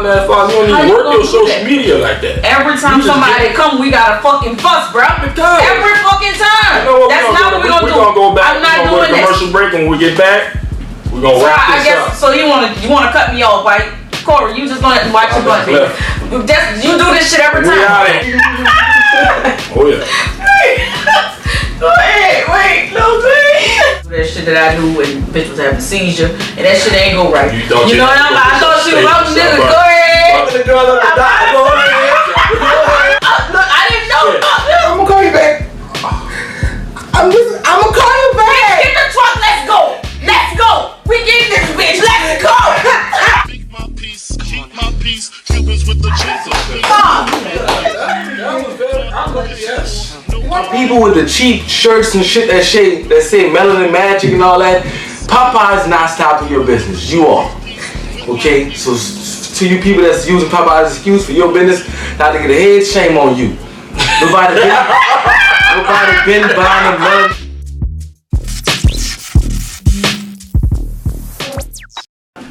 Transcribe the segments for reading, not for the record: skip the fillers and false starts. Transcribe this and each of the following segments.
gotten that far. You don't even work your social media like that. Every time somebody come, we got a fucking fuss, bro. Every fucking time. You know what? That's not what we're gonna do. We're gonna go back. I'm not doing this. Commercial break, and when we get back, we're gonna wrap this up. So you wanna cut me off, right? Corey, you just gonna watch your butt. You do this shit every time. We out it. Oh yeah. Wait, no please. That shit that I do when bitch was having a seizure, and that shit ain't go right. You know what I thought she was out nigga. Go ahead. The girl on the dock. Go ahead. Look, I didn't know about this. I'm gonna call you back. I'm gonna call you back. Get the truck. Let's go. Let's go. We get this bitch. Let's go. Keep my peace, Cubans with the chisel. People with the cheap shirts and shit that say Melanin Magic and all that, Popeye's not stopping your business. You are. Okay? So to you people that's using Popeye's excuse for your business, not to get a head, shame on you. Nobody been buying Melanin.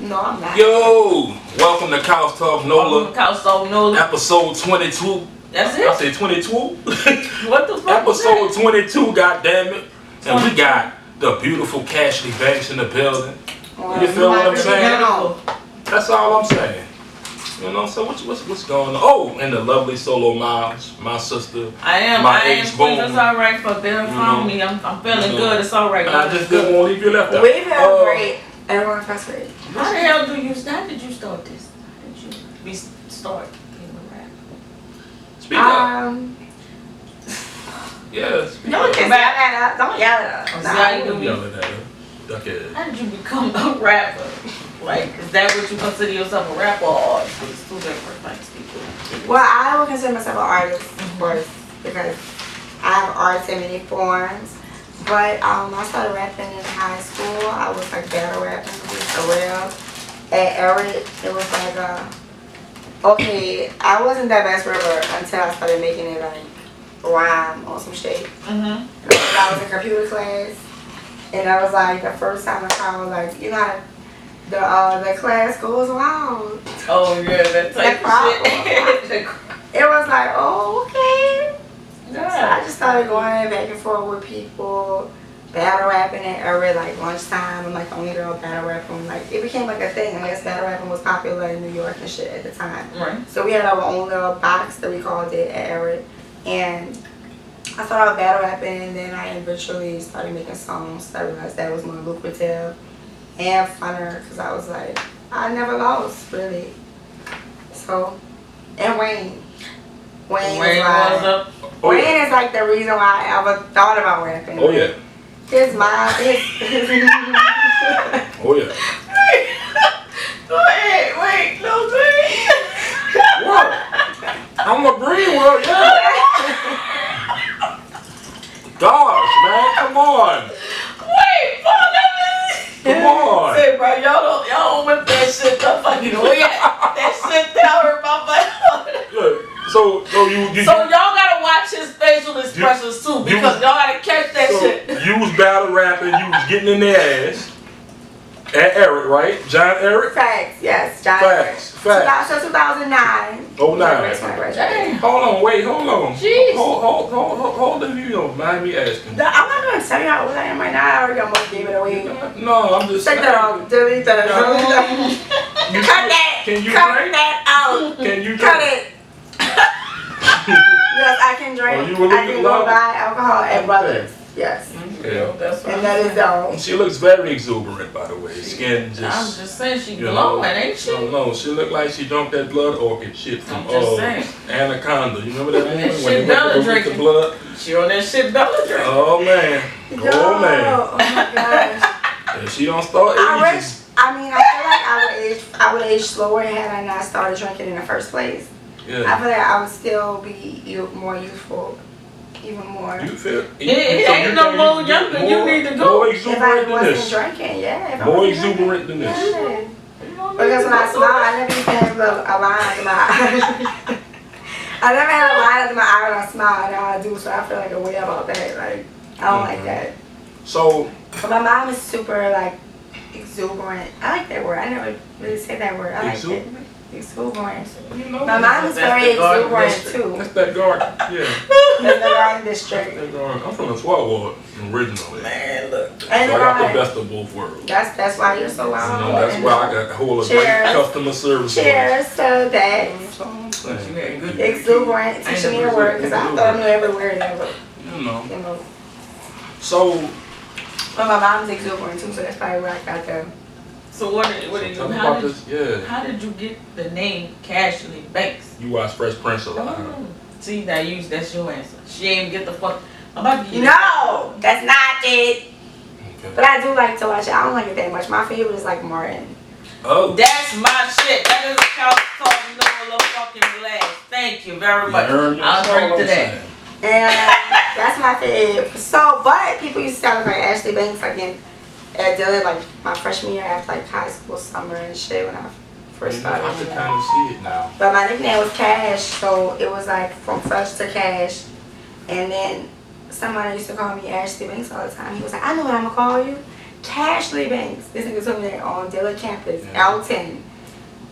No, I'm not. Yo, welcome to Couch Talk Nola. Couch Talk Nola. Episode 22. That's it? I say 22. What the fuck? Episode 22, goddammit. And we got the beautiful Kashley Banks in the building. You feel what I'm saying? That's all I'm saying. You know, so what's going on? Oh, and the lovely Solo Miles, my sister. I am Age please, it's alright for being from me. I'm feeling good. It's alright. I just didn't want to leave you left out. We've had great. Everyone first grade. How the hell did you start this? How did you start getting a rap? Speak up. Yes. Don't yell at us. Don't yell at us. How you do me? Yelling at her. Okay. How did you become a rapper? Like, is that what you consider yourself a rapper or it's two different things? Well, I would consider myself an artist, of course, because I have art in many forms. But I started rapping in high school. I was like battle rapping for real. At Eric, it was like okay, I wasn't that best rapper until I started making it like rhyme on some shit. I was in computer class, and that was like the first time I was like, you know how the class goes around. Oh yeah, that type of shit. It was like, oh okay. Yeah. So I just started going back and forth with people, battle rapping at every like lunchtime. I'm like the only girl battle rapping. Like it became like a thing. I guess battle rapping was popular in New York and shit at the time. Right. So we had our own little box that we called it at Eric. And I started out battle rapping, and then I eventually started making songs. I realized that was more lucrative and funner because I was like, I never lost really. So, and Wayne was like, Wayne is like the reason why I ever thought about rapping. Oh yeah. His mom, Oh yeah. Wait, no please. What? I'm agreeing with you. Gosh, man, come on. Wait, Come on. Say, bro, y'all don't whip that shit the fucking way. That shit that hurt my butt. Look, so y'all gotta watch his facial expressions too, because y'all gotta catch that shit. You was battle rapping, you was getting in their ass. At Eric, right? John Eric? Facts, yes, John Facts. Eric. So 2009. 09. Hold on, wait, hold on. Jeez. Hold on, you don't mind me asking. I'm not gonna tell you how old I am right now. I already almost gave it away. No, I'm just Take that off. Delete that. Cut that. Can you Cut drink? that out. Can you drink? Cut it. Yes, I can drink. I can go buy alcohol at Brothers. Yes. Yeah. That's and that is all. She looks very exuberant, by the way. Skin just. I'm just saying she glowing, ain't she? No, she look like she drank that blood orchid shit from Anaconda. You remember that movie when Bella drinking the blood? She on that shit Bella drinking. Oh man. Oh man. Oh my gosh. And she don't start aging. I feel like I would age slower had I not started drinking in the first place. Yeah. I feel like I would still be more youthful, even more. You feel? It ain't no more younger. You need to go. More If I exuberant than wasn't this. drinking, yeah. More exuberant than this. Yeah. Because when I smile, I never used to have a line under my eye. I never had a line under my eye when I smile. Now I do, so I feel like a way about that. Like I don't like that. So. But my mom is super like exuberant. I like that word. I never really say that word. I like it. Exuberant. You know, My mom is very exuberant too. that's that garden. Yeah. That's the garden district. That garden. I'm from the 12 ward originally. Man, look. So I got the best of both worlds. That's why you're so loud. You know, that's why I got a whole great customer service. Cheers to that. That's all I'm saying. Good. Exuberant. Teaching me a word because I thought I knew every word ever. You know. You know. So. But my mom's exuberant too, so that's probably where I got them. So what did you? Tell me about this. Yeah. How did you get the name Kashley Banks? You watch Fresh Prince a lot. See, that's your answer. She ain't get the fuck. I'm about to get No, that's not it. Okay. But I do like to watch it. I don't like it that much. My favorite is like Martin. Oh. That's my shit. That is a couch talk Nola fucking glass. Thank you very much. I'll drink to that. And that's my favorite. So, but people used to sound like Ashley Banks like at Dillon, like my freshman year after like high school summer and shit when I first started. I can kind of see it now. But my nickname was Cash, so it was like from Fresh to Cash. And then somebody used to call me Ashley Banks all the time. He was like, I know what I'm gonna call you. Kashley Banks. This nigga told me that on Dillon campus, Alton.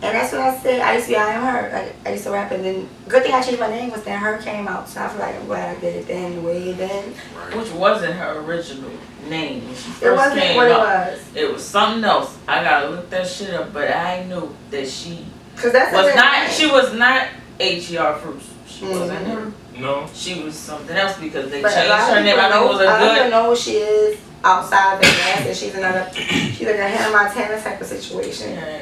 And that's what I said. I used to be I am her. Like, I used to rap, and then good thing I changed my name was then her came out. So I feel like I'm glad I did it then the way it did. Right. Which wasn't her original name when she first It wasn't came what out. it was. It was something else. I gotta look that shit up, but I knew that she Cause that's was a not. name. She was not H.E.R. Fruits. She wasn't her. No. She was something else because they But changed a lot of her name. I people know it was a I don't good. even know who she is outside the gas, and she's like a Hannah Montana type of situation. Yeah.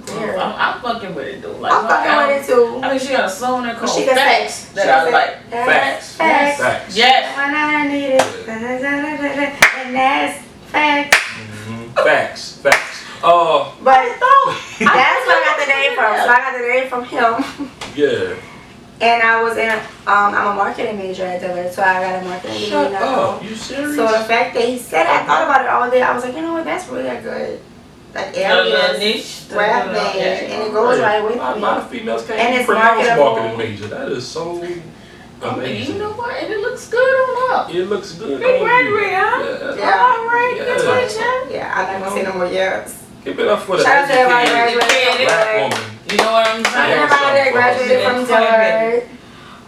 Yeah. I'm fucking with it though. Like, I'm fucking with it too. I mean, she got a song that called She can Facts say- that she I can like. say, Facts. Facts. Facts. Yes. When I need it, and that's facts. Facts. Facts. But that's where I got the name from. So I got the name from him. Yeah. And I was in, I'm a marketing major at Dillon, so I got a marketing degree Shut now. up. You serious? So the fact that he said it, I thought about it all day. I was like, you know what, that's really a good, like, area niche. rap band, and it goes right with A lot me. of females can't And even it's pronounce marketable. marketing major. That is so amazing. You know what? And it looks good on her. It looks good. They on graduate, you. huh? Yeah. All right. Yeah. Congratulations. Yeah, I'm not gonna say no more years. Give it up for the Shout out to everybody that educated graduated black from woman. You know what I'm Dillon. saying? Everybody that graduated from Dillon.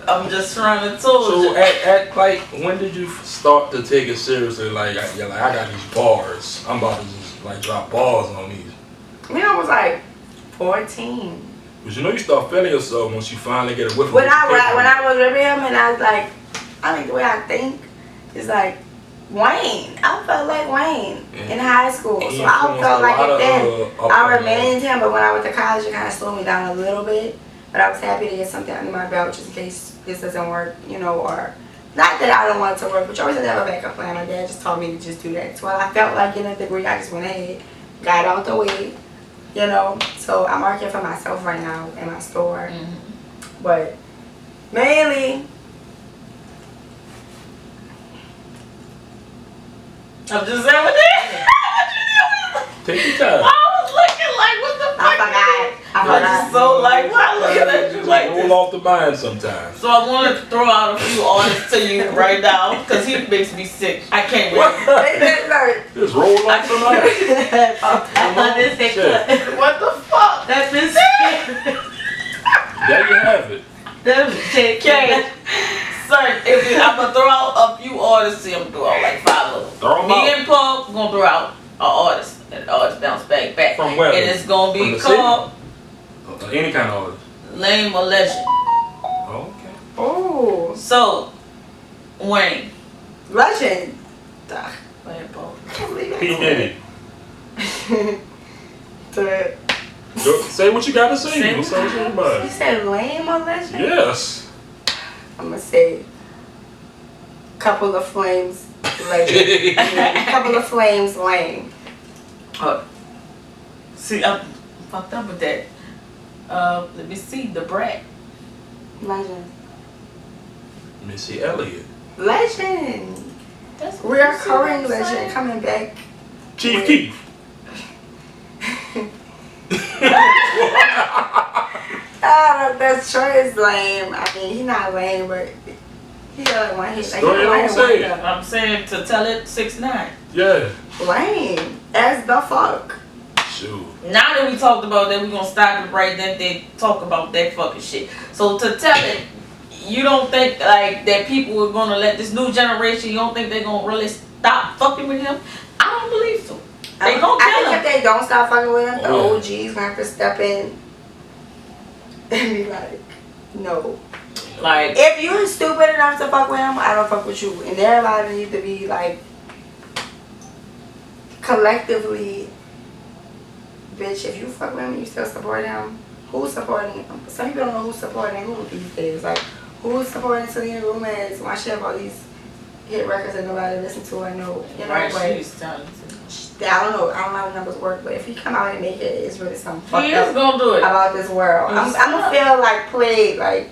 I'm just trying to tell So you. at like when did you start to take it seriously? Like I got these bars. I'm about to just like drop bars on these. I mean, I was like 14. But you know you start feeling yourself once you finally get a whiff of When what you I take when on. I was with him, and I was like, I think the way I think is like Wayne. I felt like Wayne in high school, He so I influenced felt a like lot it of, then. I remained him, but when I went to college, it kind of slowed me down a little bit. But I was happy to get something under my belt just in case this doesn't work, you know, or not that I don't want it to work, but you always have to have a backup plan. My dad just taught me to just do that. So when I felt like getting a degree, I just went ahead, got out the way, you know. So I'm working for myself right now in my store, but mainly. I'm just saying what Take your time. I was looking like, what the fuck? I I was so like, why looking at you like this? Roll off the mind sometimes. So I wanted to throw out a few artists to you right now because he makes me sick. I can't wait. Just roll off the mind. What the fuck? That's been There you have it. Okay. Son, I'm gonna throw out a few artists. I'm gonna throw out like 5 of them. Throw 'em Me out. and Paul gonna throw out an artist, and the artist bounce back. From where? And it's gonna From be the city? called Any kind of artist. Name or Legend. Okay. Oh, So, Wayne. legend. Go ahead, Paul. I can't believe He it. did The- it. Go, say what you gotta say. Say What's up with You everybody? said lame or legend? Yes. I'm gonna say couple of flames legend. Couple of flames lame. See, I'm fucked up with that. Let me see. The Brat. Legend. Missy Elliott. Legend. That's Reoccurring legend coming back. Chief Keef. That's choice lame. I mean, he's not lame, but he got like one hit. Like, Go ahead and say it. I'm saying to tell it 6ix9ine. Yeah. Lame as the fuck. Shoot. Now that we talked about that, we're gonna stop it right then. They talk about that fucking shit. So to tell it, you don't think like that people are gonna let this new generation? You don't think they're gonna really stop fucking with him? I don't believe so. They gonna kill him. If they don't stop fucking with him, the OGs gonna have to step in and be like, no. Like, if you're stupid enough to fuck with him, I don't fuck with you. And everybody needs to be like collectively. Bitch, if you fuck with him and you still support him, who's supporting him? Some people don't know who's supporting who these days. Like, who's supporting Selena Gomez? Why she have all these hit records that nobody listen to or know? You know, right, but she's talented. I don't know how the numbers work, but if he come out and make it, it's really something fucked He is gonna do it about this world. I'm gonna feel like played, like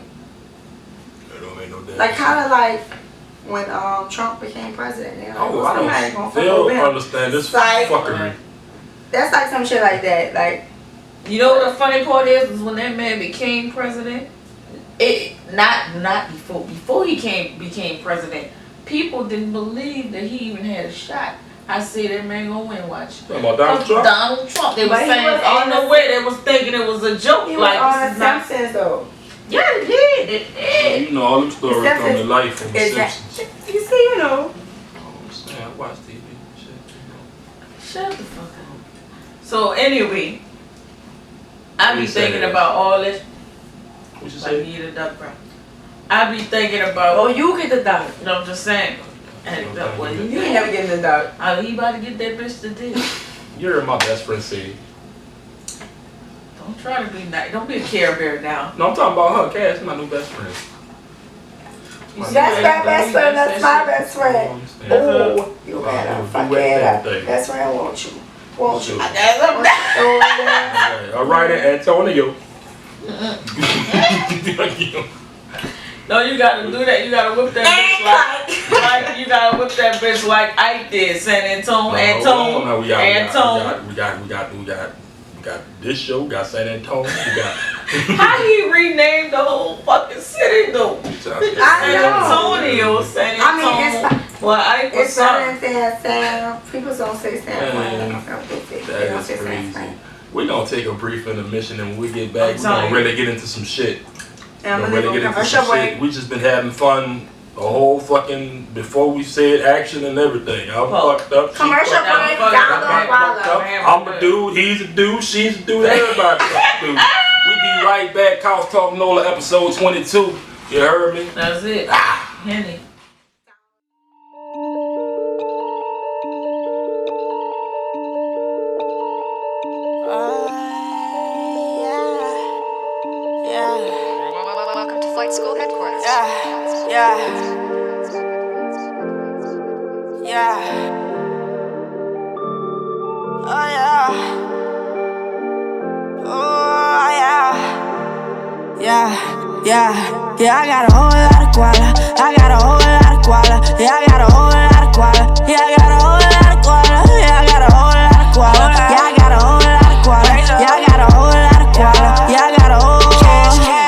It don't make no difference. like kind of like when Trump became president. You know, I don't. They'll understand this like, fuckery. That's like some shit like that. Like, you know what the funny part is when that man became president. It not before he became president. People didn't believe that he even had a shot. I said that man gonna win. Watch. About Donald Trump. Donald Trump. They were saying on the way. They was thinking it was a joke. He like was on the Simpsons though. Yeah, it did. It did. You know all them stories come to life from the Simpsons. You see, you know. I watch TV. Shut the fuck up. So anyway, I be thinking about all this. What you Like say? you eat a duck, bro. I be thinking about. Oh, you get the duck. No, I'm just saying. And well, You ain't never getting the duck. He about to get that bitch to dick. You're my best friend, C. Don't try to be nice. Don't be a Care Bear now. No, I'm talking about her. Cass, my new best friend. That's my best friend. That's my best friend. Oh, you better fuck it up. Best friend, won't you? Won't you? All right, Antonio. No, you gotta do that. You gotta whip that bitch like you gotta whip that bitch like Ike did. San Antonio, No, we got this show. We got San Antonio. We got. How he renamed the whole fucking city though? I know. San Antonio. I mean, well, Ike was it's better than Sam. People don't say Sam. That is crazy. We're gonna take a brief intermission and when we get back, we're gonna really get into some shit. We just been having fun the whole fucking before we said action and everything. I'm fucked up. Commercial break. I'm a dude. He's a dude. She's a dude. Everybody's a dude. We be right back. Couch Talk Nola, episode 22. You heard me? That's it. Henny. Welcome to Flight School Headquarters. Yeah. Oh yeah. Oh yeah. I got a whole lot of guala. I got a whole lot of guala. Yeah, I got a whole lot of guala. Yeah, I got a whole lot of guala. Yeah, I got a whole lot of guala. Yeah, I got a whole lot of guala. Yeah, I got a whole lot of guala. Yeah, I got a whole.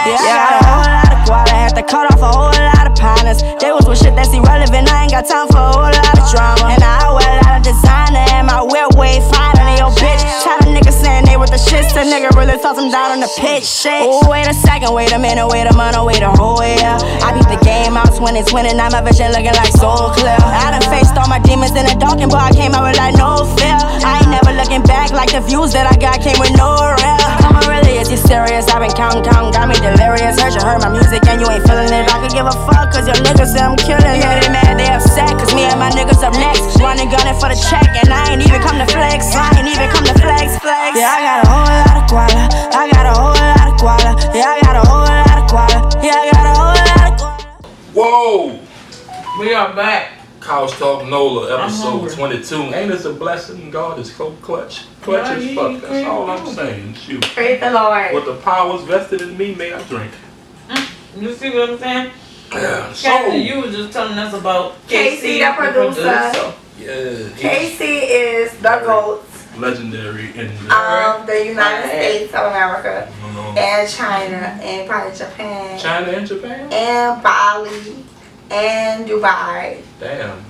Yeah, I got a whole lot of guala. Had to cut off a whole lot of partners. They was with shit that's irrelevant. I ain't got time for a whole lot of drama. And I wear a lot of designer and my whip way finer than your bitch. Tired of niggas saying they with the shit. The nigga really toss them down on the pitch. Shit. Oh, wait a second, wait a minute, wait a minute, wait a whole year. I beat the game out 2020, now my vision looking like so clear. I done faced all my demons in the dark and boy, I came out with like no fear. I ain't never looking back like the views that I got came with no real. Come on, really, is you serious? I've been counting, got me delirious. Heard you heard my music and you ain't feeling it. I could give a fuck cause your niggas say I'm killing. Yeah, they mad, they upset cause me and my niggas up next. Running gunning for the check and I ain't even come to flex. Yeah, I got a whole lot of guala. I got a whole lot of guala. Yeah, I got a whole lot of guala. Yeah, I got a whole lot of guala. Whoa! We are back. Couch Talk Nola, episode 22. Ain't this a blessing? God is so clutch. Clutch as fuck. That's all I'm saying. Shoot. Praise the Lord. With the powers vested in me, may I drink. You see what I'm saying? Yeah. Kathy, you was just telling us about Casey, the producer. Yeah. Casey is the GOAT Legendary in of the United States of America and China and probably Japan. China and Japan? And Bali and Dubai. Damn.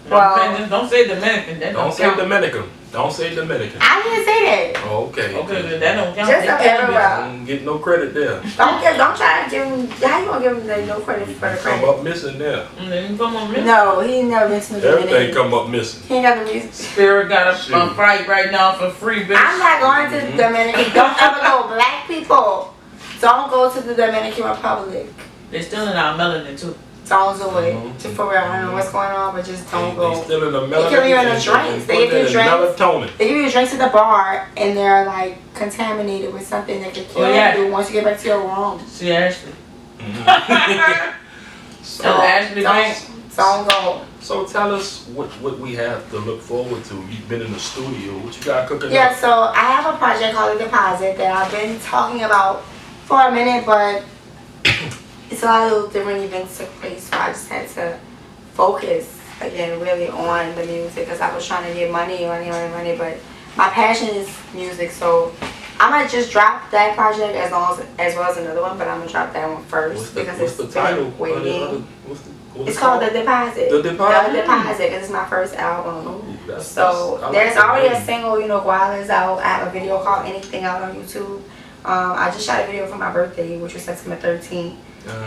Well, don't say Dominican. Don't say Dominican. Don't say Dominican. I didn't say that. Oh, okay. Okay, then that don't count. Just They everywhere. Don't get no credit there. Don't try to give him. How you gonna give him no credit for the Come credit? up missing there. Then come on, Miss. No, he ain't never been to the Everything Dominican. come up missing. He ain't got the music. Spirit got Shoot. a fight right now for free, bitch. I'm not going to the Dominican. Don't ever go. Black people, don't go to the Dominican Republic. They still in our melanin too. Don't do it. Just for real. I don't know what's going on, but just don't They go. still in the They melanin. give you in the and drinks. They put give you it in drinks. melatonin. They give you drinks at the bar, and they're like contaminated with something that could kill you once you get back to your room. See Ashley. So Ashley Banks. don't go. So tell us what we have to look forward to. You've been in the studio. What you got cooking Yeah, up? so I have a project called The Deposit that I've been talking about for a minute, but it's a lot of different events took place, so I just had to focus again really on the music because I was trying to get money, but my passion is music, so I might just drop that project as well as another one, but I'm gonna drop that one first because What's the it's title? been waiting. What's It's called The Deposit. The Deposit? The Deposit, because it's my first album. Ooh, So I like there's that already a name. single, Guala's out. I have a video called Anything out on YouTube. I just shot a video for my birthday, which was September 13th.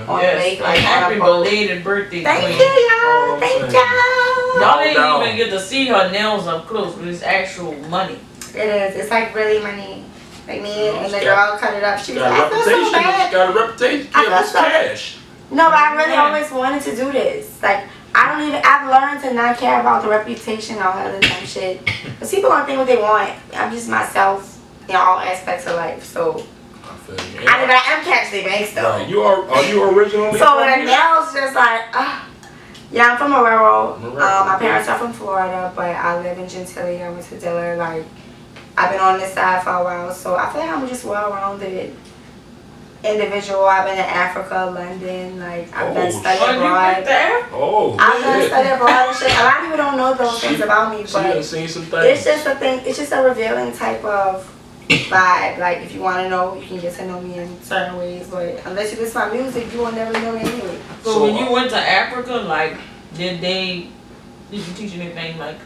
On Yes, Lake, happy belated birthday, Thank queen. you, y'all. I'm Thank saying. y'all. Y'all didn't down. even get to see her nails up close, but it's actual money. It is. It's like really money. Like me and the she girl cut it up. She was Got like, a I feel so reputation. bad. Got a reputation. I Yeah, feel it's so- cash. No, but I really Yeah. always wanted to do this. Like, I've learned to not care about the reputation or other dumb shit. Because people gonna think what they want. I'm just myself in all aspects of life. So, I feel you. but I am Kashley Banks though. Right. Are you originally So from the here? nails just like, yeah, I'm from Marrero. Marrero. My parents are from Florida, but I live in Gentilly. I went to Diller. Like, I've been on this side for a while, so I feel like I'm just well-rounded individual. I've been to Africa, London. Like, I've done study Oh, you abroad. went there? Oh, I've done shit. study abroad and shit. A lot of people don't know those things about me, She done but seen some it's things. just a thing. It's just a revealing type of vibe. Like, if you want to know, you can get to know me in certain ways. But unless you listen to my music, you will never know me anyway. So when you went to Africa, like, did you teach anything, like,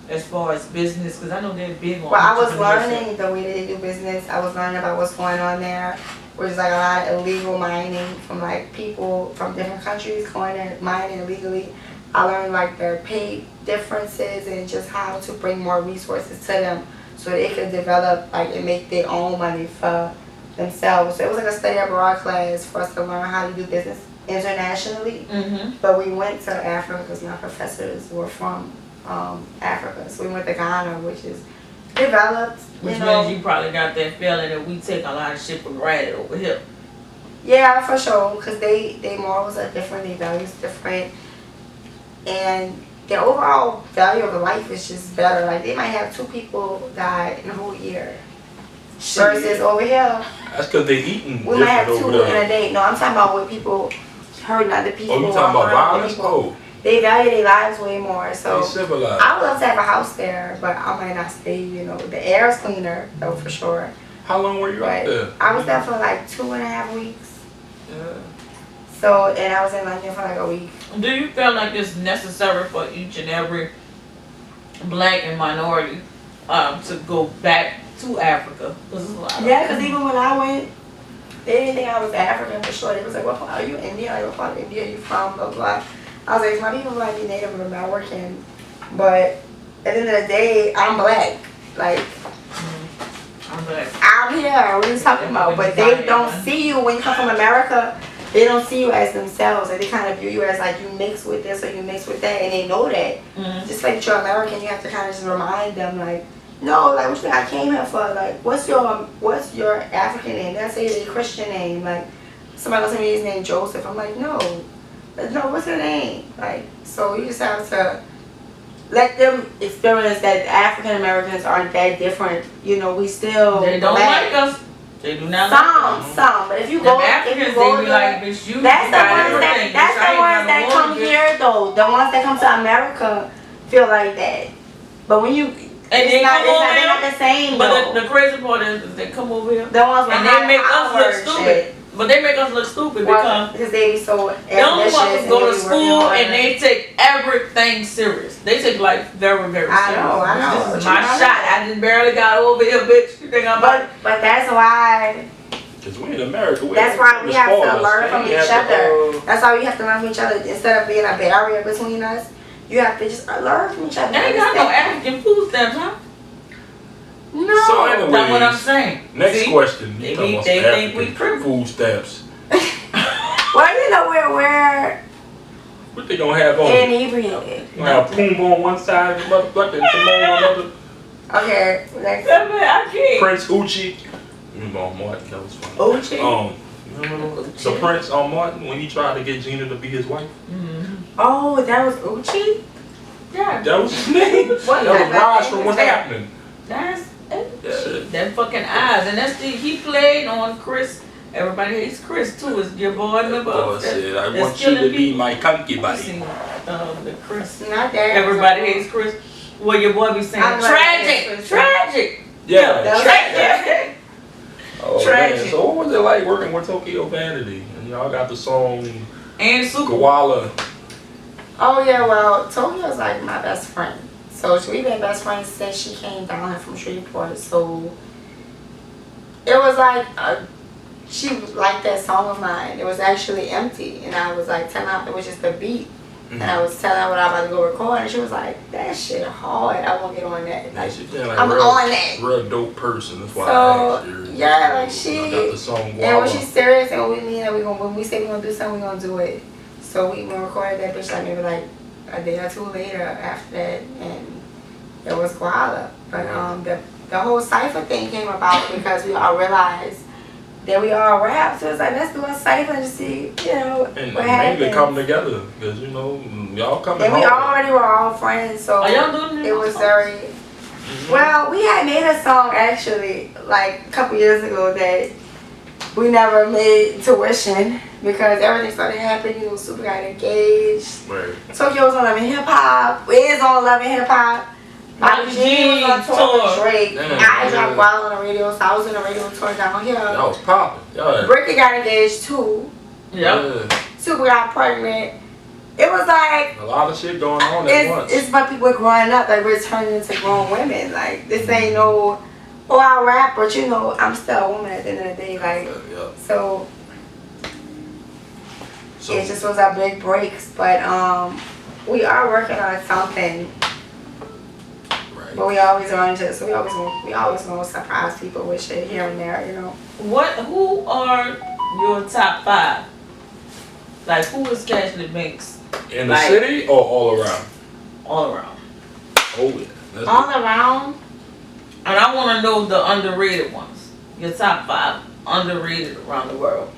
as far as business? Because I know they're big on Well, I was entrepreneurship. learning the way that they do business. I was learning about what's going on there, which is like a lot of illegal mining from like people from different countries going and mining illegally. I learned like their pay differences and just how to bring more resources to them so they could develop like and make their own money for themselves. So it was like a study abroad class for us to learn how to do business internationally. Mm-hmm. But we went to Africa because my professors were from Africa. So we went to Ghana, which is developed, Which you know. means you probably got that feeling that we take a lot of shit for granted over here. Yeah, for sure, because they morals are different, their values different, and their overall value of life is just better. Like, they might have 2 people die in a whole year versus over here, That's because they eating we might have different 2 over in a there. day. No, I'm talking about with people hurting other people. Oh, you or talking about harming violence? people. Oh, They value their lives way more, so. they civilized. I would love to have a house there, but I might not stay, The air is cleaner, though, for sure. How long were you out But there? I was there for like 2.5 weeks. Yeah. So, and I was in London for like a week. Do you feel like it's necessary for each and every black and minority to go back to Africa? Yeah, because even when I went, they didn't think I was African for sure. They was like, what part, are you Indian? Like, what part of India are you from? Blah, blah. I was like, my people might be Native American, but at the end of the day, I'm black. Like, I'm black. I'm here. What are you talking about? But they don't see you when you come from America. They don't see you as themselves. Like, they kind of view you as like you mix with this or you mix with that, and they know that. Mm-hmm. Just like you're American, you have to kind of just remind them, like, no, like, what you think I came here for? Like, what's your African name? That's a Christian name. Like, somebody will tell me his name Joseph. I'm like, no, what's your name? Like, so you just have to let them experience that African Americans aren't that different. We still They don't black. like us. They do not like us. Some, but if you The go, Africans, if you go they be to, like, bitch, you that's the got ones everything. that Bitch, I ain't got no come money, bitch. here though. The ones that come to America feel like that. But when you, they come over they're not here, the same but though. the crazy part is they come over here The ones and behind they make us our look shit. stupid. But they make us look stupid because they be so young ambitious. motherfuckers go to school and they take everything serious. They take life very, very serious. I know. This is my shot. I just barely got over here, bitch. You think I'm about? But that's why. Because we in America. That's why we have to learn from each other. That's why we have to learn from each other. Instead of being a barrier between us, you have to just learn from each other. They ain't got no African food stamps, huh? No. So anyways, that's what I'm saying. Next See? question. They You think we privileged. Food stamps. Well, you know we're What they gonna have on? inebriated. Gonna have Pumbaa on one side and motherfucking Timon on the other. Okay, next. I can't. Prince Uchi. On Martin, that was funny. Uchi? The Prince on Martin when he tried to get Gina to be his wife. Mm-hmm. Oh, that was Uchi? Yeah. That was his name. What? That was Raj from What's Happening. That's it. Yeah. Them fucking eyes. And that's he played on Chris. Everybody hates Chris too. It's your boy in the book. Said, I want you to be my concubine. The Chris. Not that. Everybody hates Chris. Well, your boy be saying tragic. Yeah, tragic. Oh, Tragic. man. So what was it like working with Tokyo Vanity? And y'all got the song And Super. Koala. Oh yeah, well, Tokyo's like my best friend. So we've been best friends since she came down here from Shreveport. So it was like she liked that song of mine. It was actually empty, and I was like telling her it was just a beat. And I was telling her what I was about to go record, and she was like, "That shit hard. I won't get on that. Like, I'm on that." Real dope person. That's why I asked her. Yeah, like she. I got the song And when she's serious, and we mean that when we say we're gonna do something, we're gonna do it. So we recorded that bitch like maybe like a day or two later after that, and it was Koala. But the whole cipher thing came about because we all realized that we all rap. So it's like, let's do a cipher and just see, and what mainly happens. come together because y'all come. And we already were all friends, so Are y'all doing it was very. Well, we had made a song actually like a couple years ago that we never made tuition because everything started happening. Super got engaged. Right. Tokyo was on Love and Hip Hop. We is on Love and Hip Hop. Bobby G was on tour with Drake. Damn, I dropped Wild on the radio, so I was in the radio tour down here. That was popping. Yeah. Bricky got engaged too. Yep. Super got pregnant. It was like a lot of shit going on at once. It's about people growing up, like we're turning into grown women. Like this ain't no, I rap, but I'm still a woman at the end of the day. Like so it just was our big breaks. But we are working on something. Right. But we always run into so we always gonna surprise people with shit here and there, Who are your top 5? Like who is Kashley Banks? In the city or all around? All around. Oh yeah. All around. And I want to know the underrated ones. Your top 5 underrated around the world.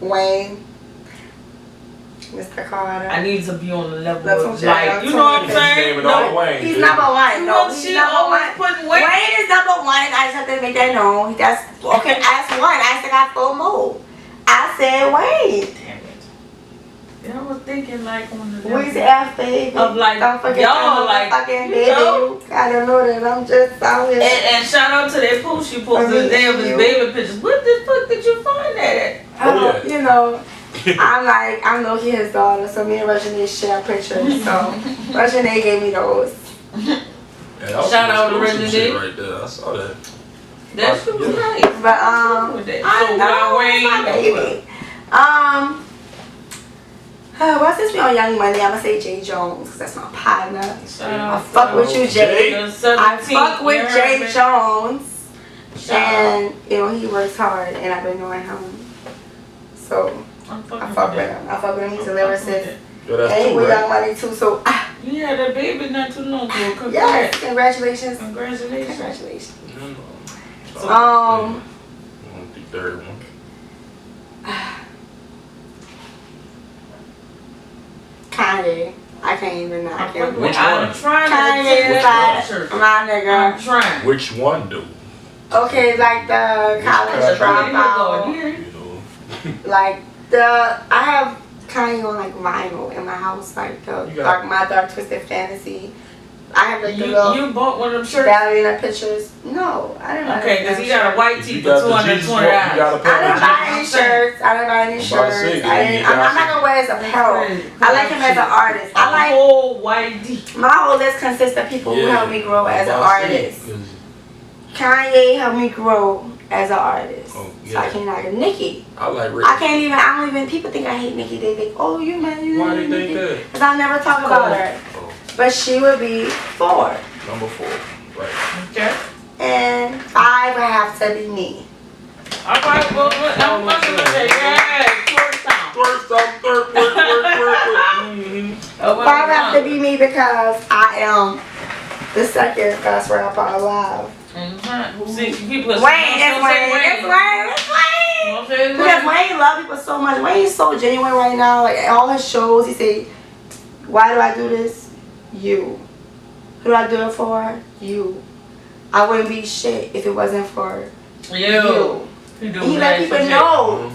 Wayne. Mr. Carter. I need to be on the level That's of what like, you know what I'm saying? He's number one. No, he's number one. Wayne is number one. I just have to make that known. That's okay. That's one. I still got full mode. I said Wayne. Damn it. Yeah, I was thinking like on the Where's the F baby? Of like, don't forget y'all like, fucking you baby. know? You gotta know that I'm just out here. And shout out to that post she posted today of his baby pictures. What the fuck did you find that at? I'm Loki his daughter, so me and Regine share pictures. So Regine gave me those. Shout out to Regine right there. I saw that. That shit was nice. But so now Wayne, my baby. Well, since we on Young Money, I'm gonna say Jay Jones because that's my partner. I fuck with you, Jay. I fuck with Jay Jones, and he works hard, and I've been knowing him, so I fuck with him. I fuck with him. He's a lyricist. And we Young Money too. So you had a baby not too long ago. Yes, congratulations. Congratulations. The third one. Kanye. I can't even know. Which I'm one? trying Kanye is like my nigga. I'm trying. Which one, dude? Okay, like the college dropout. Like I have Kanye on like vinyl in my house, like my Dark Twisted Fantasy. I have like the little You bought one of them shirts? ballerina pictures. No, I didn't buy Okay, because he got a white tee You for got the Jesus walk, you $220. got a I didn't pair buy any shirts. I didn't buy any I'm about to say, shirts. I'm not gonna wear his apparel. I like him as an artist. I A like whole white tee. my whole list consists of people who helped me grow as an artist. Kanye helped me grow as an artist. Oh, So I can't like Nicki. I like Rick. I don't even, people think I hate Nicki. They think, oh, you man, you Why hate they think Nicki. that? Because I never talk about her. Oh, But she would be 4. number 4. Right. Okay. And 5 would have to be me. All right, well, I'm going to say, yeah, tourist town. First off, third, work. Mm-hmm. 5 would have to be me because I am the second best rapper alive. See, people are Wayne, it's Wayne. Because Wayne love people so much. Wayne's so genuine right now. Like all his shows, he say, "Why do I do this? You. Who do I do it for? You. I wouldn't be shit if it wasn't for you." He let people know.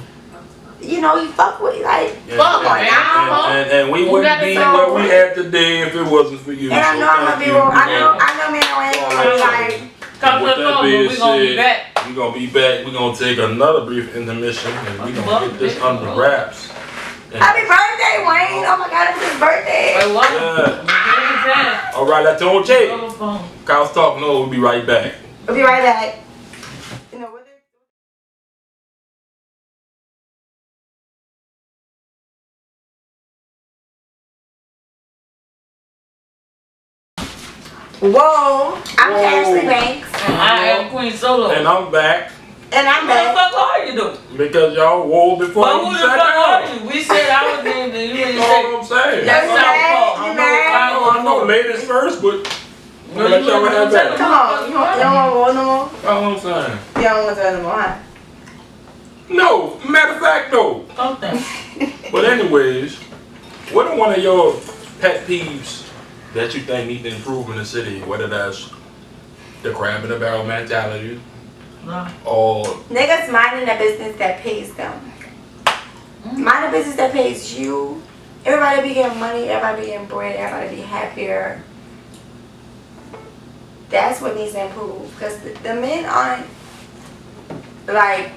You know, he fuck with like fuck like and we wouldn't be where we at today if it wasn't for you. And I know I'm gonna be wrong. I know me and Wayne gonna be like. With that being said, we're going to be back. We're going to take another brief intermission and we're going to get this under wraps. Happy birthday, Wayne! Oh my God, it's his birthday. Yeah. All right, I told Jay. Kyle's talking. No, we'll be right back. We'll be right back. You know, whoa, I'm Kashley Banks. I am Queen Solo. And I'm back. And I'm What the back. fuck are you doing? Because y'all wore before But you who the sat fuck are down. you? We said our name and you didn't That's say. all I'm saying. That's You our mad? fault. I know, ladies first, but I'm going to let y'all have that. Come on, you don't want to roll no more? That's all I'm saying. You don't want to no more, huh? No, matter of fact, no. Okay. But anyways, what are one of your pet peeves that you think need to improve in the city? Whether that's the crab in the barrel mentality or Niggas minding a business that pays them. Mind a business that pays you. Everybody be getting money, everybody be getting bread, everybody be happier. That's what needs to improve. Because the men aren't like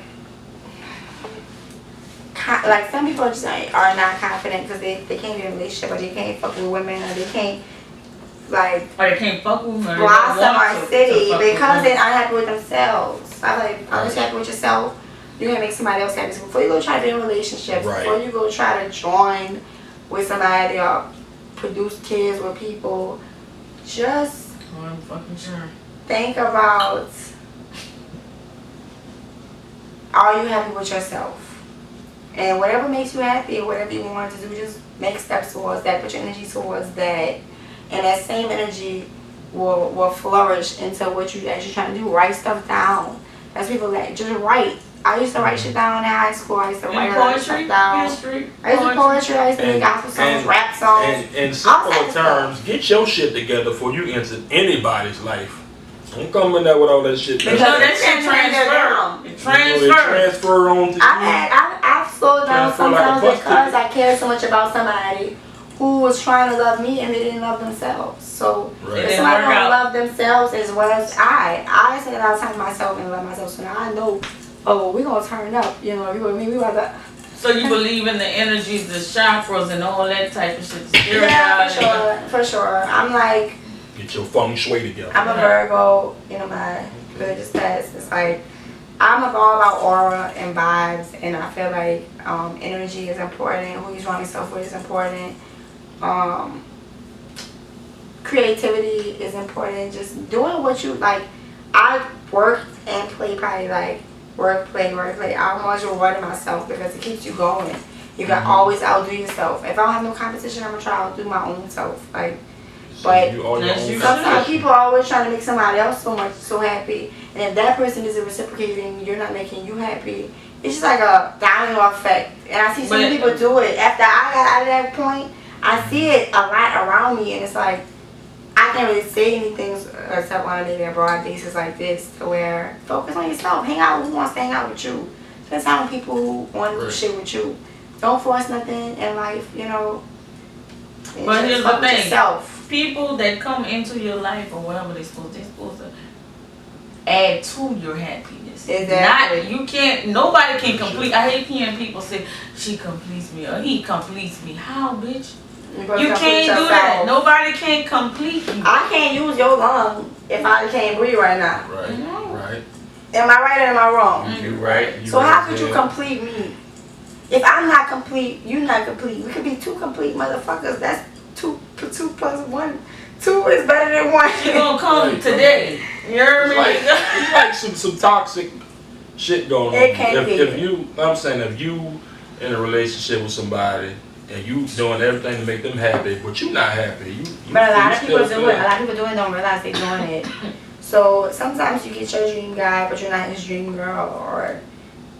some people just are not confident because they can't be in a relationship or they can't fuck with women or they can't like Or they can't fuck with me. blossom our city because they're unhappy with themselves. I'm like, I'm just happy with yourself. You're gonna make somebody else happy. So before you go try to be in relationships, before you go try to join with somebody or produce kids with people, just I'm fucking sure. think about, are you happy with yourself? And whatever makes you happy, whatever you want to do, just make steps towards that. Put your energy towards that. And that same energy will flourish into what you actually trying to do. Write stuff down. That's people that just write. I used to write shit down in high school. I used to write a lot of stuff down. History, I used to poetry. I used to make gospel songs, rap songs. And in simpler terms, get your shit together before you enter anybody's life. Don't come in there with all that shit. Because that shit transfer. It transfer on to you. I've slowed down Transfer like a sometimes bus because I care so much about somebody who was trying to love me and they didn't love themselves. So if somebody don't love themselves as well as I say a lot of time to myself and love myself. So now I know, oh, we're gonna turn up. You know, we about to. So you believe in the energies, the chakras, and all that type of shit. Yeah, for sure. I'm like, get your feng shui together. I'm a Virgo. You know, my religious test. It's like I'm all about aura and vibes, and I feel like energy is important. Who you surround yourself with is important. Creativity is important. Just doing what you like. I work and play probably like work, play. I'm always rewarding myself because it keeps you going. You can always outdo yourself. If I don't have no competition, I'm gonna try to outdo my own self. Like, but sometimes people are always trying to make somebody else so happy, and if that person isn't reciprocating, you're not making you happy. It's just like a domino effect, and I see so many people do it. After I got out of that point, I see it a lot around me, and it's like I can't really say anything except on a maybe a broad basis like this, to where focus on yourself. Hang out with who wants to hang out with you. Spend time with people who want to do shit with you. Don't force nothing in life, you know. But here's the thing. people that come into your life or whatever they're supposed to add to your happiness. Exactly. Not, you can't, nobody can complete. I hate hearing people say, she completes me or he completes me. How, bitch? You can't do that. Nobody can complete you. I can't use your lung if I can't breathe right now. Right, right. Am I right or am I wrong? You right. So how could you complete me? If I'm not complete, you're not complete. We could be two complete motherfuckers. That's two plus one. 2 is better than 1. She gonna come today. You heard me? It's like some toxic shit going on. It can't be. If you, I'm saying, if you in a relationship with somebody and you doing everything to make them happy, but you not happy. You But a lot of people do it. A lot of people doing it don't realize they're doing it. So sometimes you get your dream guy, but you're not his dream girl. Or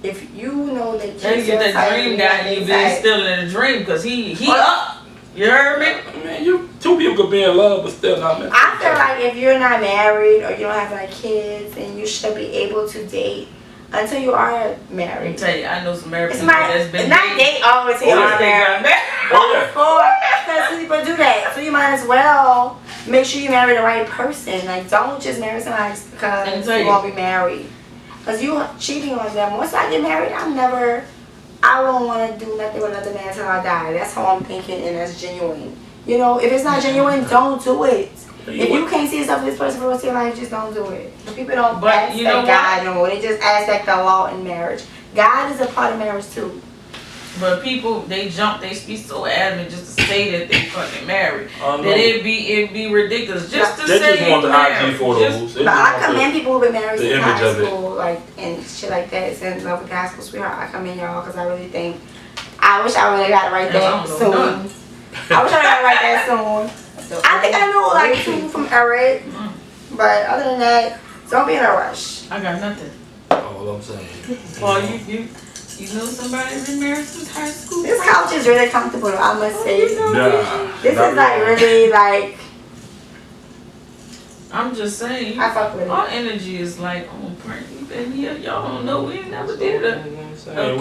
if you know that you get that dream guy and you been still in a dream because he up. You heard me? Man, two people could be in love but still not married. I feel like if you're not married or you don't have like kids, then you should be able to date until you are married. Let me tell you, I know some married people that's been not date always until you are married. Because people do that. So you might as well make sure you marry the right person. Like, don't just marry somebody because you won't be married. Because you cheating on them. Once I get married, I won't want to do nothing with another man until I die. That's how I'm thinking, and that's genuine. You know, if it's not genuine, don't do it. If you can't see yourself with this person for the rest of your life, just don't do it. But people don't ask that God no more. They just ask that the law in marriage. God is a part of marriage too. But people, they be so adamant just to say that they fucking married. That it'd be ridiculous just to say they just want the IG photos. But I commend people who've been married since high school, like and shit like that. It's in love with high school sweetheart. I commend y'all because I really think. I wish I would have got it right there soon. I wish I got it right there soon. I think I know like 2 from Eric, but other than that, don't be in a rush. I got nothing. All I'm saying. Well, you know somebody that's been married since high school? This couch is really comfortable, I must say. Nah. This is like really like. I'm just saying. I fuck with it. Our energy is like on point. We've been here. Y'all don't know. We never did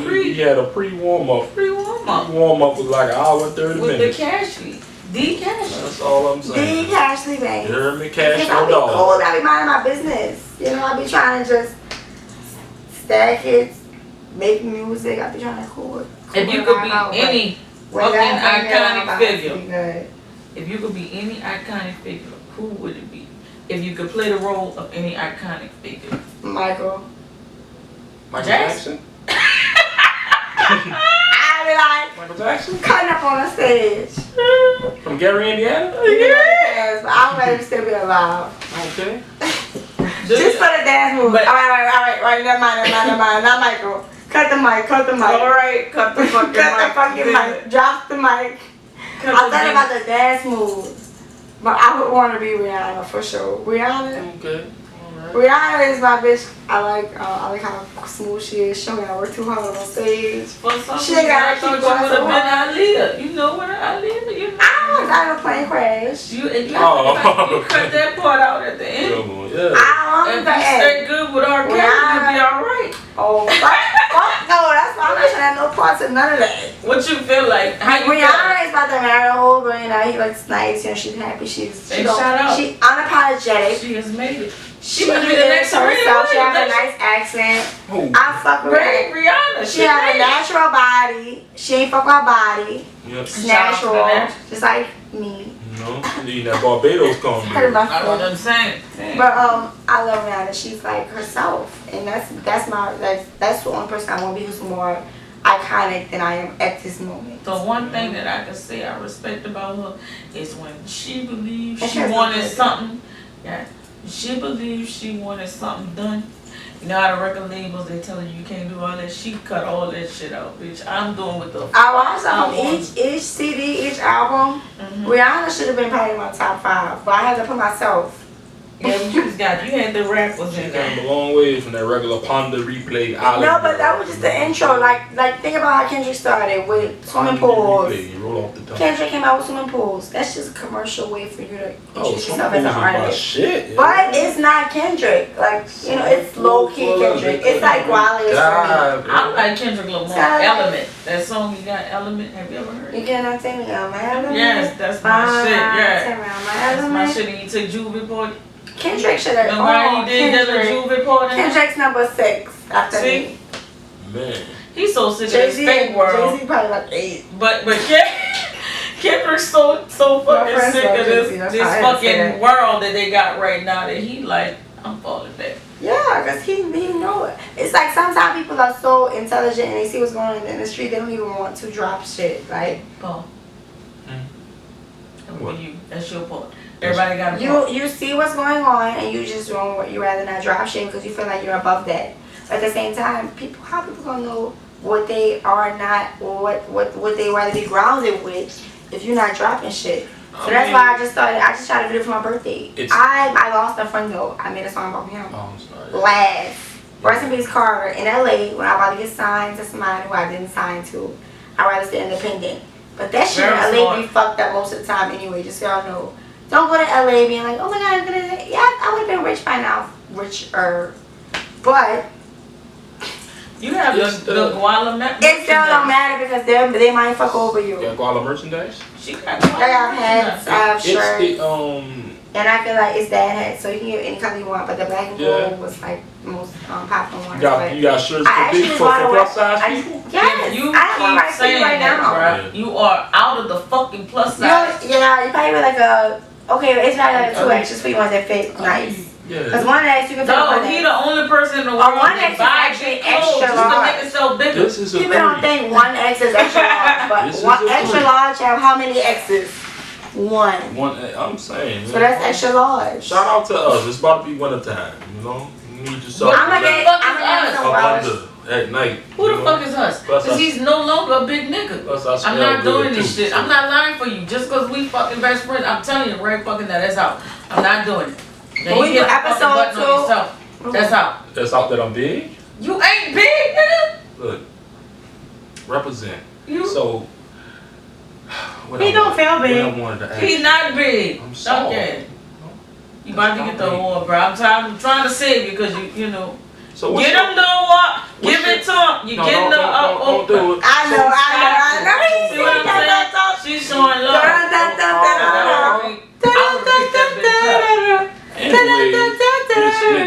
we had a pre-warm up. Pre-warm up was like an hour and 30 minutes. With the Kashley. The Kashley. That's all I'm saying. The Kashley, baby. You heard me? Cash no no dog. Cool. I be minding my business. You know, I be trying to just stack it, make music. I be trying to cool it. If you could be any fucking iconic figure. If you could be any iconic figure, who would it be? If you could play the role of any iconic figure. Michael Jackson? I be like, Michael Jackson? cutting up on the stage. From Gary, Indiana? Yes, but I'd rather still be alive. Okay. Just for the dance move. Alright, never mind. Not Michael. Cut the mic. Alright, cut the fucking mic. Drop the mic. I thought about the dance moves. But I would want to be Rihanna for sure. Rihanna. Okay. Rihanna is my bitch. I like how smooth she is. She don't gotta work too hard on stage. She ain't gotta keep going so hard. You know what Aaliyah? You know. I was out of a plane crash. You cut that part out at the end. Yeah. I if you stay good with our Kelly, you'll be alright. Oh, fuck no, that's why I'm not trying to have no parts of none of that. What you feel like? How you Rihanna is about to marry a whole, but you know, he looks nice, you know, she's happy, she's unapologetic. She has made it. She is herself, she has a nice accent. I fuck with her. Rihanna. She has a natural body. She ain't fuck my body. Yep. It's natural. Just like me. No, you need that Barbados coming. I don't understand. But I love Rihanna. She's like herself. And that's the only person I want to be who's more iconic than I am at this moment. The one thing that I can say I respect about her is when she believes she wanted something. Yeah. She believes she wanted something done. You know how the record labels, they tell you can't do all that. She cut all that shit out, bitch. I'm doing with the. I watched on each CD, each album. Rihanna should have been probably in my top 5, but I had to put myself Yeah, but you had the rappers She in came there. a long way from that regular Ponder replay. No, but that was just the intro. Like think about how Kendrick started with swimming pools. You roll off the tongue. Kendrick came out with swimming pools. That's just a commercial way for you to introduce yourself as an my artist. shit. But it's not Kendrick. Like, you know, it's low key Kendrick. It's like Wale is for me. I like Kendrick Lamar. Element. That song you got, Element. Have you ever heard You it? cannot take me on my element. Yes, that's my shit. Yeah. Take me on my That's my element. shit. And you took Juvie Report. Kendrick should have. Remember how he did that Juvie Report? Kendrick's number 6 after See? me. Man. He's so sick of this fake world. Jay-Z probably like 8. But Kendrick's so fucking sick of this fucking world that they got right now that he like, I'm falling back. Yeah, because he know it. It's like sometimes people are so intelligent and they see what's going on in the industry, they don't even want to drop shit. Like, Paul. That's your part. Everybody got a part. you see what's going on and you just don't, you rather not drop shit because you feel like you're above that. But at the same time, how people gonna know what they are not, or what they rather be grounded with if you're not dropping shit? So that's why I just shot a video for my birthday. I lost a friend though. I made a song about him. Oh, I'm sorry. Last. Rest in peace, Carter. In LA, when I about to get signed to somebody who I didn't sign to, I'd rather stay independent. But that shit in LA be fucked up most of the time anyway, just so y'all know. Don't go to LA being like, oh my god, I'm gonna, yeah, I would have been rich by now. Richer. But you have the Guala merchandise. It still don't matter because they might fuck over you. You got Guala merchandise? She got I got hats, I have shirts. It's and I feel like it's that hat, so you can get any color you want, but the black and gold was like the most popular one. You got shirts for plus size people? Yes, you I have one right for you right now. Bro. You are out of the fucking plus size. Yeah, you probably wear like a, okay, it's not like a 2X, just for you ones that fit nice. Because 1X, you can fit 1X. He the only person in the world that buys big extra large. So bigger. People don't think 1X is extra large, but extra large have how many X's? One. I'm saying. So that's extra large. Shout out to us. It's about to be winter time. You know, you need yourself. I'm gonna get some under at night. Who the fuck is us? Because he's no longer a big nigga. I'm not doing this shit. I'm not lying for you. Just because we fucking best friends, I'm telling you right fucking now. That's out. I'm not doing it. Now we do episode 2. That's out. That's out that I'm big. You ain't big, nigga. Look, represent. You. So. He don't feel big. He's not big. I'm sorry. Okay. You about to get the award, bro. I'm trying to save you because you know. So get him the award. Give it to him. You getting the don't do it. I know. See what I'm saying? She's showing love. Anyway,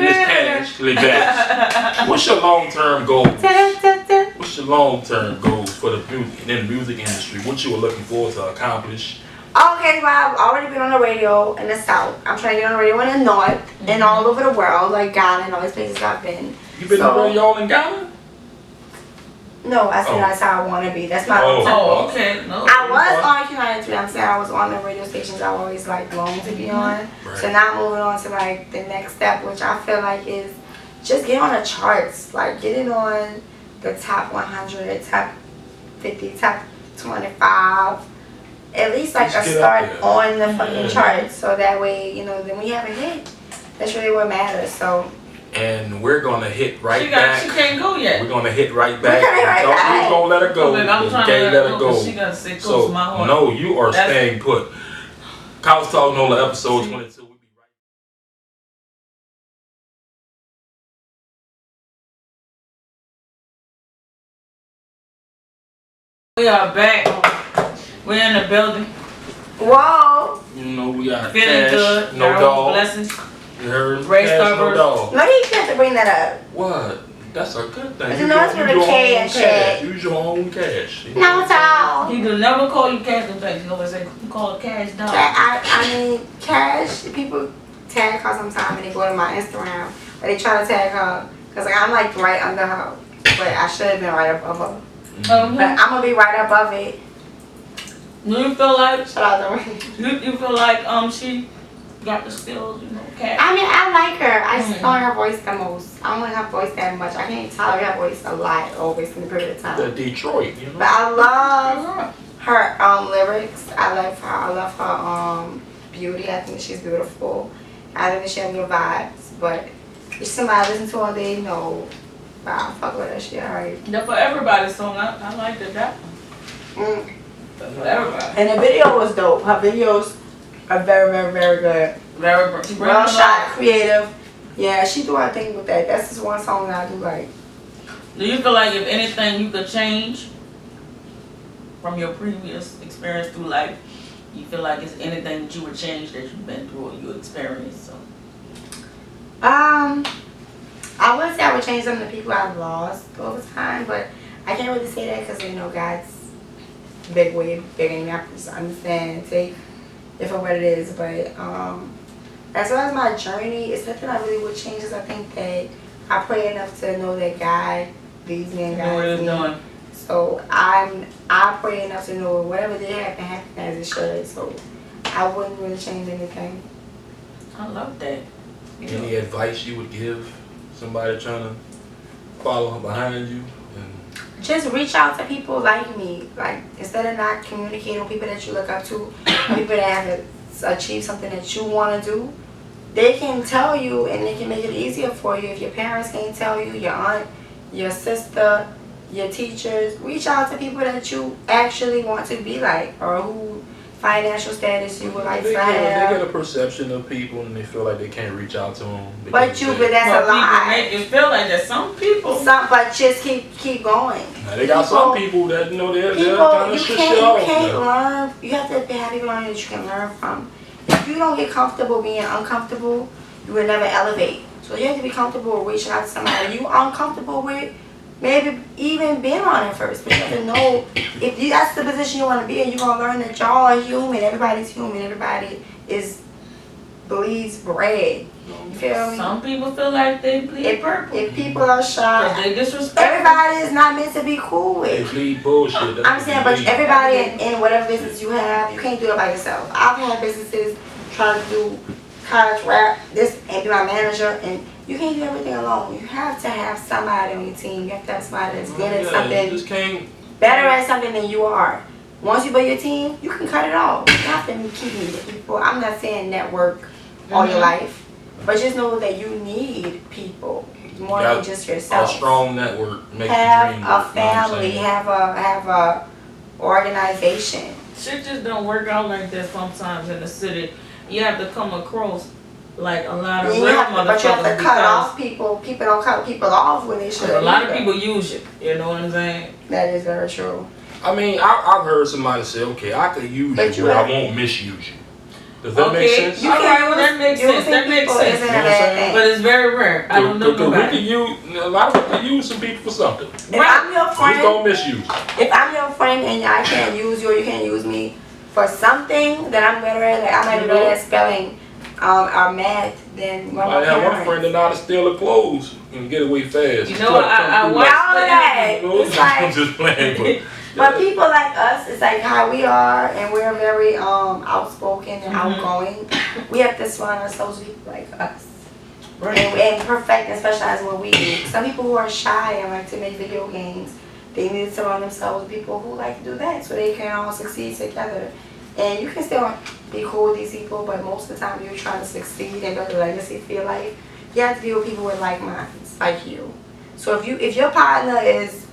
Miss Kashley, what's your long-term goals? What's your long-term goals for the music industry? What you were looking forward to accomplish? Okay, well, I've already been on the radio in the South. I'm trying to get on the radio in the North and all over the world, like Ghana and all these places I've been. You been on the radio in Ghana? No, I said that's how I want to be. That's my okay. No. I was on Q93. I'm saying I was on the radio stations I always like longed to be on. Right. So now moving on to like the next step, which I feel like is just get on the charts, like getting on the top 100, top 50, top 25. At least like a start on the fucking charts, so that way then we have a hit. That's really what matters. So. And we're gonna hit back. She can't go yet. We're gonna hit right back. We're gonna let her go. I'm trying to let her go. She gonna say close to my heart. No, you are staying put. Couch Talk Nola, episode 22. We are back. We're in the building. Whoa. You know we got feeling cash, good. no dog. Blessings. You heard? Race Cash, no dog. No, you have to bring that up. What? That's a good thing. You know it's with a K and shit. Use your own cash. No, it's all. He will never call you cash. He always say, call it cash dog. I mean, cash, people tag her sometimes and they go to my Instagram. Or they try to tag her. Because like, I'm like right under her. But I should have been right above her. Mm-hmm. But I'm going to be right above it. Do you feel like shout out to you feel like she got the skills, cash? I mean, I like her. I just don't like her voice the most. I don't like her voice that much. I can't tolerate her voice a lot, always in the period of time. The Detroit, But I love her lyrics. I love her beauty. I think she's beautiful. I think she have good vibes, but if somebody listen to her, they know. Wow, fuck with that shit, alright. Yeah, for everybody's song, I liked it, that one. For everybody. And the video was dope. Her videos are very, very, very good. Very Well shot, creative. Yeah, she do her thing with that. That's just one song that I do like. Do you feel like if anything you could change from your previous experience through life, you feel like it's anything that you would change that you've been through or you experienced? So. I would say I would change some of the people I've lost over time, but I can't really say that because, you know, God's big way bigger than me. I just understand, take it for what it is. But as far as my journey, it's nothing I really would change because I think that I pray enough to know that God leads me and guides me. Doing. So I pray enough to know whatever did happen as it should. So I wouldn't really change anything. I love that. Any advice you would give somebody trying to follow behind you? Just reach out to people like me. Like, instead of not communicating with people that you look up to, people that have achieved something that you want to do, they can tell you and they can make it easier for you. If your parents can't tell you, your aunt, your sister, your teachers, reach out to people that you actually want to be like, or who financial status you would like to have. They get a perception of people and they feel like they can't reach out to them. But that's a lie. Make you feel like that. Some people. But just keep going. Now, they got some people that they're kind of you can't learn. You have to have people around you that you can learn from. If you don't get comfortable being uncomfortable, you will never elevate. So you have to be comfortable with reaching out to somebody you uncomfortable with. Maybe even being on it first, but you have to know if that's the position you want to be in. You're gonna learn that y'all are human. Everybody's human. Everybody bleeds bread. You feel me? Some people feel like they bleed purple. If people are shy, they disrespect. Everybody is not meant to be cool with. They bleed bullshit. I'm saying, but everybody in whatever business you have, you can't do it by yourself. I've had businesses trying to do college rap, this, and be my manager, and you can't do everything alone. You have to have somebody on your team. You have to have somebody that's good at something, better at something than you are. Once you build your team, you can cut it off. You have to keep meeting people. I'm not saying network all your life, but just know that you need people more than just yourself. A strong network makes have the dream a work, family, have a organization. Shit just don't work out like that sometimes in the city. You have to come across like a lot of real motherfuckers. But you have to cut off people. People don't cut people off when they should. A lot of people use you. You know what I'm saying? That is very true. I mean, I've heard somebody say, okay, I could use you, but I won't misuse you. Does that make sense? That makes sense. That makes sense. You know what I'm saying? But it's very rare. I don't know nobody. A lot of people use some people for something. If I'm your friend, just don't misuse you. If I'm your friend and I can't use you or you can't use me for something that I'm better at, like I might be better at spelling or math than one of my parents. I have one friend that know how to steal the clothes and get away fast. You know, I watched all of that. It's like, I'm just playing, but people like us, it's like how we are, and we're very outspoken and outgoing. We have to surround ourselves with people like us. Right. And perfect and specialize in what we do. Some people who are shy and like to make video games, they need to surround themselves with people who like to do that so they can all succeed together. And you can still be cool with these people, but most of the time you're trying to succeed and build a legacy for your life, you have to be with people with like minds, like you. So if your partner is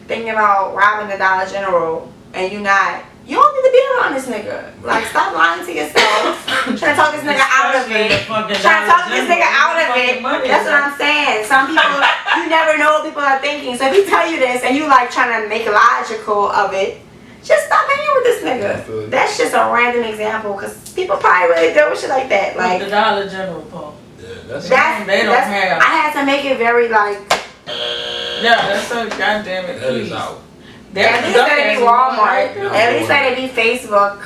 thinking about robbing the Dollar General and you not, you don't need to be around this nigga. Like, stop lying to yourself. Trying to talk this nigga out of it. Trying to talk this nigga out of it. That's what I'm saying. Some people, you never know what people are thinking. So if he tell you this and you like trying to make logical of it, just stop hanging with this nigga. That's just a random example because people probably really deal with shit like that. Like the Dollar General, Paul. Yeah, that's they don't have. I had to make it very like. Yeah, that's so goddamn it. That is out. At least let it be Walmart. At least let it be Facebook.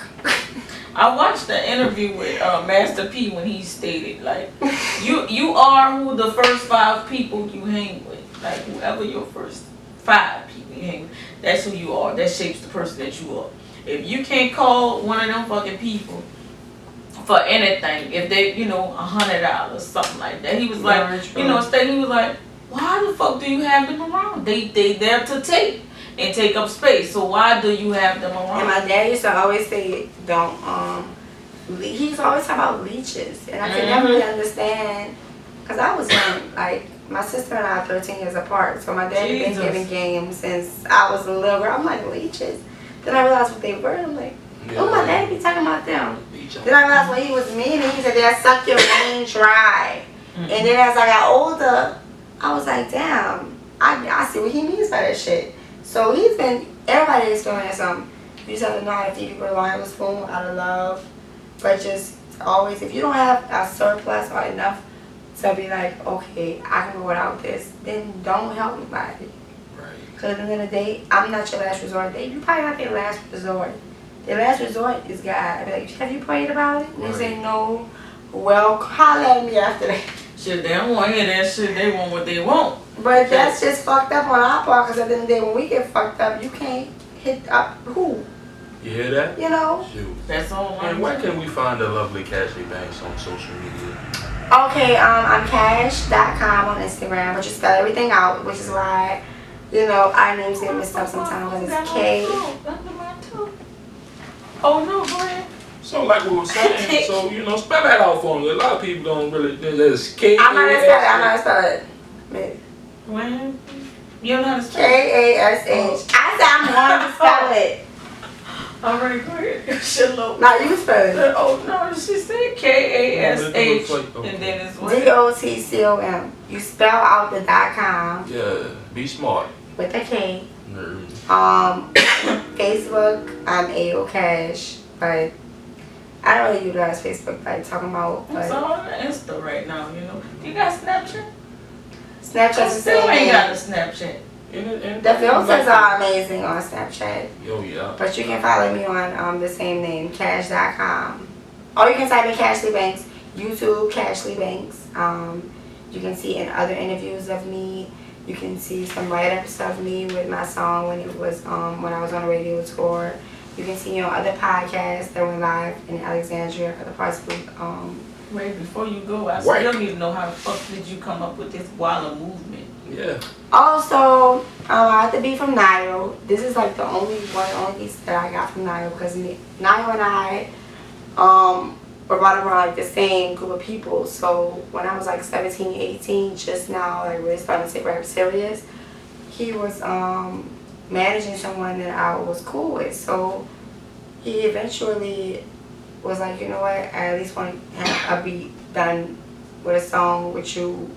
I watched the interview with Master P when he stated like, you are who the first 5 people you hang with. Like whoever your first 5 people you hang with, that's who you are. That shapes the person that you are. If you can't call one of them fucking people for anything, if they, $100, something like that, he was like, he was like, why the fuck do you have them around? They there to take and take up space. So why do you have them around? And my dad used to always say, don't he's always talking about leeches, and I could never really understand, because I was young, like, my sister and I are 13 years apart, so my daddy been giving games since I was a little girl. I'm like, leeches? Then I realized what they were. I'm like, oh, my daddy be talking about them. Then I realized when he was meaning, he said, they'll suck your vein dry. And then as I got older, I was like, damn, I see what he means by that shit. So he's been, everybody experiencing something. You just have to know how to feed people along with a spoon out of love. But just always, if you don't have a surplus or enough to be like, okay, I can go without this, then don't help anybody. Right. Because at the end of the day, I'm not your last resort. You probably not their last resort. Their last resort is God. I'd be like, have you prayed about it? And they say no. Well, holler at me after that. Shit, they don't want to hear that shit. They want what they want. But that's just fucked up on our part, because at the end of the day, when we get fucked up, you can't hit up who? You hear that? You know? Shoot. That's all. And where can we find the lovely Kashley Banks on social media? Okay, I'm cash.com on Instagram, but you spell everything out, which is why, you know, our names get messed up sometimes, because it's K. Oh, no, go ahead. So like we were saying, so you know, spell that out for me. A lot of people don't really. There's K. I'm not gonna spell it. When? You don't know how to spell it? K-A-S-H. I said I'm going to spell it. All right, go ahead. Shit, low. No, you spell it. Oh, no, she said K-A-S-H, and then it's what? D-O-T-C-O-M. You spell out the .com. Yeah, be smart. With a K. Nerd. Facebook, I'm A.O. Cash, but I don't really utilize Facebook, like talking about. It's on Insta right now, you know. You got Snapchat? Snapchat still ain't got a Snapchat. The filters are amazing on Snapchat. Yo, yeah. But you can follow me on the same name, cash.com. Or you can type in Kashley Banks, YouTube, Kashley Banks. You can see in other interviews of me. You can see some write-ups of me with my song when it was when I was on a radio tour. You can see on other podcasts that went live in Alexandria, other parts of Wait, before you go, I still need to know how the fuck did you come up with this Walla movement? Yeah. Also, I have to be from Nile. This is like the only piece that I got from Nile, because Nile and I were brought up around like the same group of people. So when I was like 17, 18, just now like really starting to take rap serious, he was managing someone that I was cool with. So he eventually was like, you know what, I at least want to have a beat done with a song with you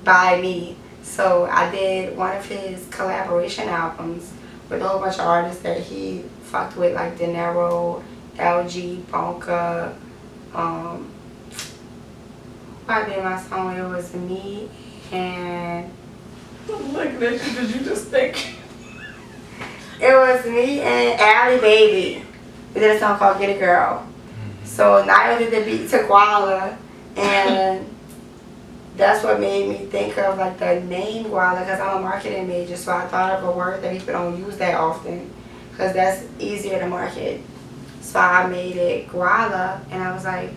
by me. So I did one of his collaboration albums with a whole bunch of artists that he fucked with, like De Niro, LG, Bonka. I did my song, it was me and... I'm looking at you because you just think. It was me and Allie Baby. We did a song called Get a Girl. So Nile did the beat to Guala, and that's what made me think of like the name Guala, because I'm a marketing major, so I thought of a word that people don't use that often, because that's easier to market. So I made it Guala, and I was like,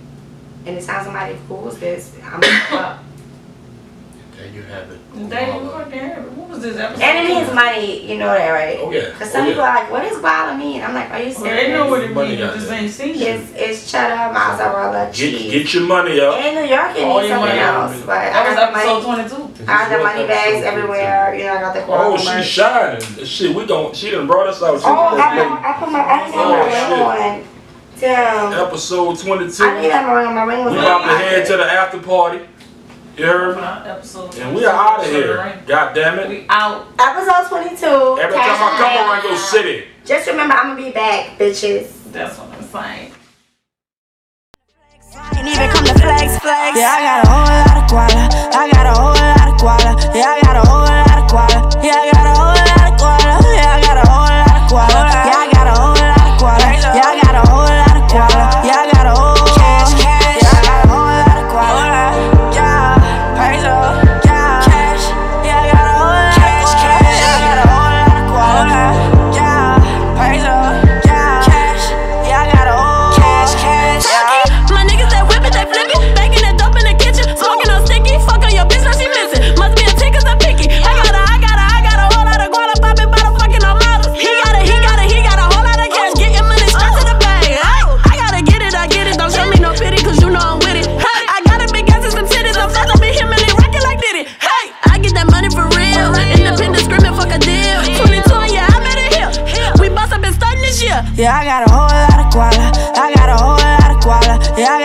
anytime somebody calls this, I'm up. There you have it. There you fucking have it. What was this episode? And it means money, you know that, right? Oh yeah. Because some people are like, what does Guala mean? I'm like, are you serious? Well, they know what it Money means, you got just that. ain't seen it. It's cheddar, mozzarella, cheese. Get your money up. In New York, it All means your something money else. up. But I That was got the episode money. 22. I got the money bags everywhere. You know, I got the Guala Oh, merch. she's shining. Shit, she done brought us out. Oh, I put my ring on. Damn. Episode 22. I need that ring on. My ring was We on about my to head pocket. to the after party. You heard me? Episode And we are out of here. God damn it. We out. Episode 22. Every time I come around your city. Just remember, I'm gonna be back, bitches. That's what I'm saying. Ain't even come to flex. Yeah, I got a whole lot of guala. I got a whole lot of guala. Yeah, I got a whole lot of guala. Yeah, I got a whole lot of guala. Yeah, I got a whole lot of guala. Yeah, I got a whole lot of guala. Yeah, I got a whole lot of guala. Yeah, I got a whole cash. Yeah, I got a whole lot of guala. Yeah, peso. Yeah, cash. Yeah, I got a whole lot of guala. Yeah, I got a whole lot of guala. Yeah, peso. Yeah, cash. Yeah, I got a whole cash. Yeah. My niggas that whip it, they flip it. Baking it up in the kitchen. Smoking on sticky. Fuck on your bitch, now she missing. Must be a tick 'cause I'm picky. I got a Yeah, I got a whole lot of koala. I got a whole lot of koala. Yeah, I